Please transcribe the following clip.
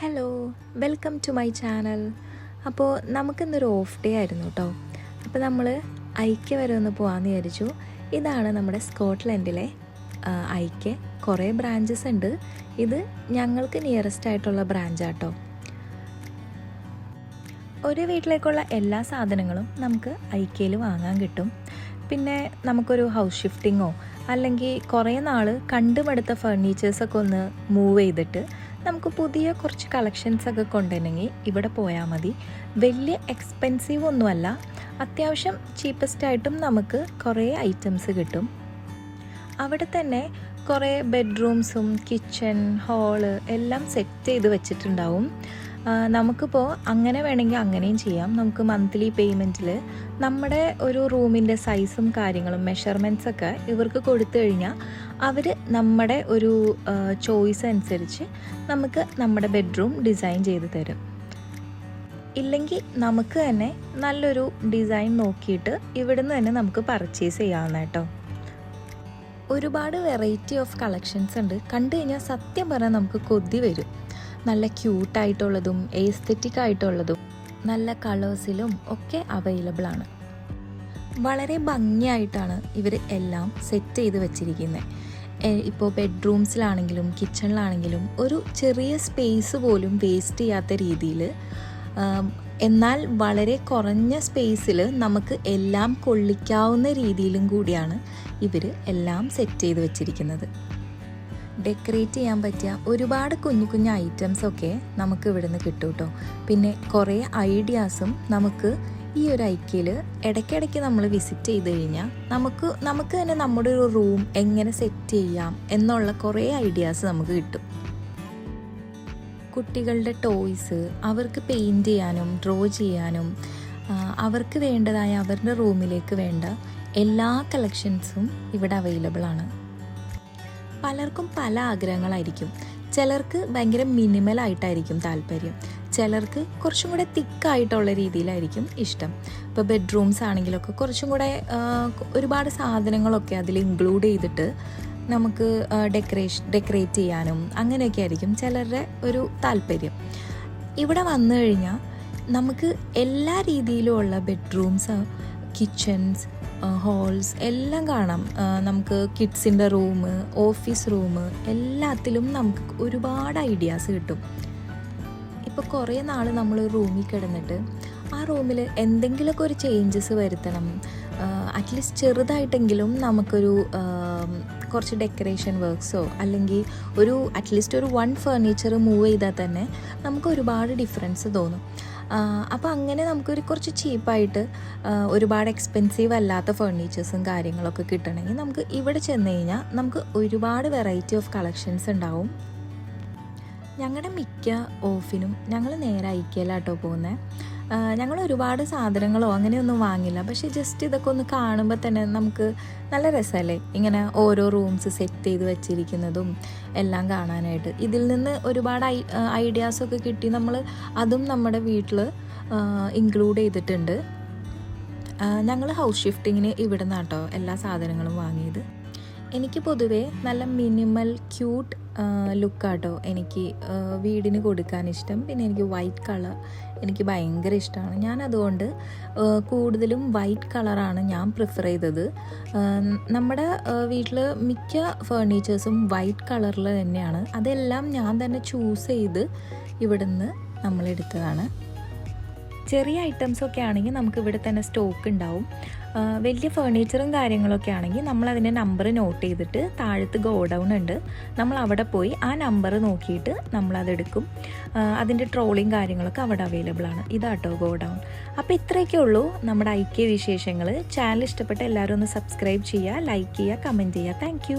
Hello, welcome to my channel. അപ്പോൾ നമുക്കിന്നൊരു off day ആയിരുന്നു കേട്ടോ. അപ്പോൾ നമ്മൾ ഐക്യ വരെ ഒന്ന് പോകാമെന്ന് വിചാരിച്ചു. ഇതാണ് നമ്മുടെ സ്കോട്ട്ലൻഡിലെ ഐക്യ. കുറേ ബ്രാഞ്ചസ് ഉണ്ട്. ഇത് ഞങ്ങൾക്ക് നിയറസ്റ്റ് ആയിട്ടുള്ള ബ്രാഞ്ചാട്ടോ. ഒരു വീട്ടിലേക്കുള്ള എല്ലാ സാധനങ്ങളും നമുക്ക് ഐക്യയിൽ വാങ്ങാൻ കിട്ടും. പിന്നെ നമുക്കൊരു ഹൗസ് ഷിഫ്റ്റിങ്ങോ അല്ലെങ്കിൽ കുറേ നാൾ കണ്ടുമടുത്ത ഫർണിച്ചേഴ്സൊക്കെ ഒന്ന് മൂവ് ചെയ്തിട്ട് നമുക്ക് പുതിയ കുറച്ച് കളക്ഷൻസൊക്കെ കൊണ്ടുവരണമെങ്കിൽ ഇവിടെ പോയാൽ മതി. വലിയ എക്സ്പെൻസീവ് ഒന്നുമല്ല, അത്യാവശ്യം ചീപ്പസ്റ്റായിട്ടും നമുക്ക് കുറേ ഐറ്റംസ് കിട്ടും. അവിടെ തന്നെ കുറേ ബെഡ്റൂംസും കിച്ചൺ ഹാള് എല്ലാം സെറ്റ് ചെയ്ത് വെച്ചിട്ടുണ്ടാവും. നമുക്കിപ്പോൾ അങ്ങനെ വേണമെങ്കിൽ അങ്ങനെയും ചെയ്യാം. നമുക്ക് മന്ത്ലി പേയ്മെൻറ്റിൽ നമ്മുടെ ഒരു റൂമിൻ്റെ സൈസും കാര്യങ്ങളും മെഷർമെൻറ്റ്സൊക്കെ ഇവർക്ക് കൊടുത്തു കഴിഞ്ഞാൽ അവർ നമ്മുടെ ഒരു ചോയ്സ് അനുസരിച്ച് നമുക്ക് നമ്മുടെ ബെഡ്റൂം ഡിസൈൻ ചെയ്ത് തരും. ഇല്ലെങ്കിൽ നമുക്ക് തന്നെ നല്ലൊരു ഡിസൈൻ നോക്കിയിട്ട് ഇവിടുന്ന് തന്നെ നമുക്ക് പർച്ചേസ് ചെയ്യാവുന്ന കേട്ടോ. ഒരുപാട് വെറൈറ്റി ഓഫ് കളക്ഷൻസ് ഉണ്ട്. കണ്ടു കഴിഞ്ഞാൽ സത്യം പറഞ്ഞാൽ നമുക്ക് കൊതി വരും. നല്ല ക്യൂട്ടായിട്ടുള്ളതും എസ്തെറ്റിക് ആയിട്ടുള്ളതും നല്ല കളേഴ്സിലും ഒക്കെ അവൈലബിൾ ആണ്. വളരെ ഭംഗിയായിട്ടാണ് ഇവർ എല്ലാം സെറ്റ് ചെയ്ത് വെച്ചിരിക്കുന്നത്. ഇപ്പോൾ ബെഡ്റൂംസിലാണെങ്കിലും കിച്ചണിലാണെങ്കിലും ഒരു ചെറിയ സ്പേസ് പോലും വേസ്റ്റ് ചെയ്യാത്ത രീതിയിൽ, എന്നാൽ വളരെ കുറഞ്ഞ സ്പേസിൽ നമുക്ക് എല്ലാം കൊള്ളിക്കാവുന്ന രീതിയിലും കൂടിയാണ് ഇവർ എല്ലാം സെറ്റ് ചെയ്ത് വെച്ചിരിക്കുന്നത്. ഡെക്കറേറ്റ് ചെയ്യാൻ പറ്റിയ ഒരുപാട് കുഞ്ഞു കുഞ്ഞു ഐറ്റംസൊക്കെ നമുക്ക് ഇവിടുന്ന് കിട്ടും കേട്ടോ. പിന്നെ കുറേ ഐഡിയാസും നമുക്ക് ഈ ഒരു ഐക്യയിൽ ഇടയ്ക്കിടയ്ക്ക് നമ്മൾ വിസിറ്റ് ചെയ്ത് കഴിഞ്ഞാൽ നമുക്ക് തന്നെ നമ്മുടെ ഒരു റൂം എങ്ങനെ സെറ്റ് ചെയ്യാം എന്നുള്ള കുറേ ഐഡിയാസ് നമുക്ക് കിട്ടും. കുട്ടികളുടെ ടോയ്സ്, അവർക്ക് പെയിൻറ്റ് ചെയ്യാനും ഡ്രോ ചെയ്യാനും അവർക്ക് വേണ്ടതായ അവരുടെ റൂമിലേക്ക് വേണ്ട എല്ലാ കളക്ഷൻസും ഇവിടെ അവൈലബിൾ ആണ്. പലർക്കും പല ആഗ്രഹങ്ങളായിരിക്കും. ചിലർക്ക് ഭയങ്കര മിനിമലായിട്ടായിരിക്കും താല്പര്യം, ചിലർക്ക് കുറച്ചും കൂടെ തിക്കായിട്ടുള്ള രീതിയിലായിരിക്കും ഇഷ്ടം. ഇപ്പോൾ ബെഡ്റൂംസ് ആണെങ്കിലൊക്കെ കുറച്ചും കൂടെ ഒരുപാട് സാധനങ്ങളൊക്കെ അതിൽ ഇൻക്ലൂഡ് ചെയ്തിട്ട് നമുക്ക് ഡെക്കറേറ്റ് ചെയ്യാനും അങ്ങനെയൊക്കെ ആയിരിക്കും ചിലരുടെ ഒരു താല്പര്യം. ഇവിടെ വന്നു കഴിഞ്ഞാൽ നമുക്ക് എല്ലാ രീതിയിലുമുള്ള ബെഡ്റൂംസ്, കിച്ചൺസ്, ഹാൾസ് എല്ലാം കാണാം. നമുക്ക് കിഡ്സിൻ്റെ റൂം, ഓഫീസ് റൂം എല്ലാത്തിലും നമുക്ക് ഒരുപാട് ഐഡിയാസ് കിട്ടും. ഇപ്പോൾ കുറേ നാൾ നമ്മൾ റൂമിൽ കിടന്നിട്ട് ആ റൂമിൽ എന്തെങ്കിലുമൊക്കെ ഒരു ചേഞ്ചസ് വരുത്തണം, അറ്റ്ലീസ്റ്റ് ചെറുതായിട്ടെങ്കിലും നമുക്കൊരു കുറച്ച് ഡെക്കറേഷൻ വർക്ക്സോ അല്ലെങ്കിൽ അറ്റ്ലീസ്റ്റ് ഒരു ഫർണിച്ചർ മൂവ് ചെയ്താൽ തന്നെ നമുക്ക് ഒരുപാട് ഡിഫറൻസ് തോന്നും. അപ്പോൾ അങ്ങനെ നമുക്കൊരു കുറച്ച് ചീപ്പായിട്ട് ഒരുപാട് എക്സ്പെൻസീവ് അല്ലാത്ത ഫർണിച്ചേഴ്സും കാര്യങ്ങളൊക്കെ കിട്ടണമെങ്കിൽ നമുക്ക് ഇവിടെ ചെന്ന് കഴിഞ്ഞാൽ നമുക്ക് ഒരുപാട് വെറൈറ്റി ഓഫ് കളക്ഷൻസ് ഉണ്ടാവും. ഞങ്ങളുടെ മിക്ക ഓഫിനും ഞങ്ങൾ നേരെ ഐക്യയിലാട്ടോ പോകുന്നത്. ഞങ്ങൾ ഒരുപാട് സാധനങ്ങളോ അങ്ങനെയൊന്നും വാങ്ങില്ല, പക്ഷേ ജസ്റ്റ് ഇതൊക്കെ ഒന്ന് കാണുമ്പോൾ തന്നെ നമുക്ക് നല്ല രസമല്ലേ ഇങ്ങനെ ഓരോ റൂംസ് സെറ്റ് ചെയ്ത് വെച്ചിരിക്കുന്നതും എല്ലാം കാണാനായിട്ട്. ഇതിൽ നിന്ന് ഒരുപാട് ഐഡിയാസൊക്കെ കിട്ടി. നമ്മൾ അതും നമ്മുടെ വീട്ടിൽ ഇൻക്ലൂഡ് ചെയ്തിട്ടുണ്ട്. ഞങ്ങൾ ഹൗസ് ഷിഫ്റ്റിങ്ങിന് ഇവിടെ നിന്നാട്ടോ എല്ലാ സാധനങ്ങളും വാങ്ങിയത്. എനിക്ക് പൊതുവേ നല്ല മിനിമൽ ക്യൂട്ട് ലുക്കാട്ടോ എനിക്ക് വീടിന് കൊടുക്കാൻ ഇഷ്ടം. പിന്നെ എനിക്ക് വൈറ്റ് കളർ എനിക്ക് ഭയങ്കര ഇഷ്ടമാണ്. ഞാനതുകൊണ്ട് കൂടുതലും വൈറ്റ് കളറാണ് ഞാൻ പ്രിഫർ ചെയ്തത്. നമ്മുടെ വീട്ടിൽ മിക്ക ഫർണിച്ചേഴ്സും വൈറ്റ് കളറിൽ തന്നെയാണ്. അതെല്ലാം ഞാൻ തന്നെ ചൂസ് ചെയ്ത് ഇവിടുന്ന് നമ്മളെടുത്തതാണ്. ചെറിയ ഐറ്റംസൊക്കെ ആണെങ്കിൽ നമുക്ക് ഇവിടെ തന്നെ സ്റ്റോക്ക് ഉണ്ടാവും. വലിയ ഫർണിച്ചറും കാര്യങ്ങളൊക്കെ ആണെങ്കിൽ നമ്മളതിൻ്റെ നമ്പർ നോട്ട് ചെയ്തിട്ട് താഴത്ത് ഗോഡൗൺ ഉണ്ട്, നമ്മൾ അവിടെ പോയി ആ നമ്പർ നോക്കിയിട്ട് നമ്മളതെടുക്കും. അതിൻ്റെ ട്രോളിയും കാര്യങ്ങളൊക്കെ അവിടെ അവൈലബിൾ ആണ്. ഇതാട്ടോ ഗോഡൗൺ. അപ്പോൾ ഇത്രയൊക്കെ ഉള്ളൂ നമ്മുടെ ഐക്യ വിശേഷങ്ങൾ. ചാനൽ ഇഷ്ടപ്പെട്ട എല്ലാവരും ഒന്ന് സബ്സ്ക്രൈബ് ചെയ്യുക, ലൈക്ക് ചെയ്യുക, കമൻറ്റ് ചെയ്യുക. താങ്ക്